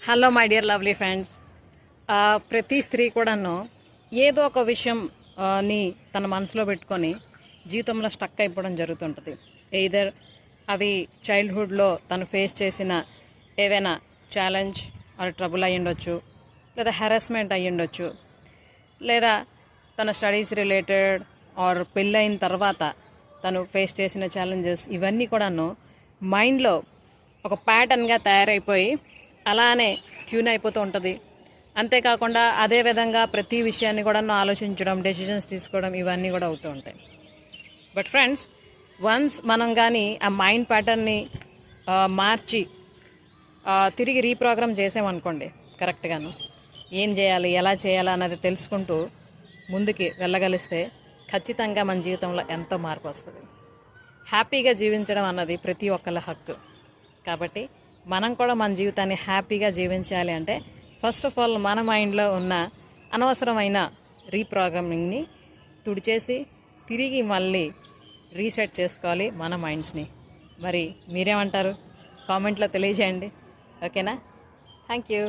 Hello my dear lovely friends. ప్రతి స్త్రీ కూడాను ఏదో ఒక విషయం ని తన మనసులో పెట్టుకొని జీవితంలో స్టక్ అయిపోవడం జరుగుతుంటుంది. ఎయిదర్ అవి చైల్డ్హుడ్లో తను ఫేస్ చేసిన ఏవైనా ఛాలెంజ్ ఆర్ ట్రబుల్ అయ్యి ఉండొచ్చు, లేదా హెరాస్మెంట్ అయ్యి ఉండొచ్చు, లేదా తన స్టడీస్ రిలేటెడ్ ఆర్ పెళ్ళైన తర్వాత తను ఫేస్ చేసిన ఛాలెంజెస్ ఇవన్నీ కూడాను మైండ్లో ఒక ప్యాటర్న్గా తయారైపోయి అలానే ట్యూన్ అయిపోతూ ఉంటుంది. అంతేకాకుండా అదే విధంగా ప్రతి విషయాన్ని కూడా ఆలోచించడం, డెసిషన్స్ తీసుకోవడం ఇవన్నీ కూడా అవుతూ ఉంటాయి. బట్ ఫ్రెండ్స్, వన్స్ మనం కానీ ఆ మైండ్ ప్యాటర్న్ని మార్చి తిరిగి రీప్రోగ్రామ్ చేసామనుకోండి, కరెక్ట్గాను ఏం చేయాలి, ఎలా చేయాలి అన్నది తెలుసుకుంటూ ముందుకి వెళ్ళగలిస్తే ఖచ్చితంగా మన జీవితంలో ఎంతో మార్పు వస్తుంది. హ్యాపీగా జీవించడం అన్నది ప్రతి ఒక్కళ్ళ హక్కు. కాబట్టి మనం కూడా మన జీవితాన్ని హ్యాపీగా జీవించాలి అంటే ఫస్ట్ ఆఫ్ ఆల్ మన మైండ్లో ఉన్న అనవసరమైన రీప్రోగ్రామింగ్ని తుడిచేసి తిరిగి మళ్ళీ రీసెట్ చేసుకోవాలి మన మైండ్స్ని. మరి మీరేమంటారు? కామెంట్లో తెలియజేయండి. ఓకేనా? Thank you.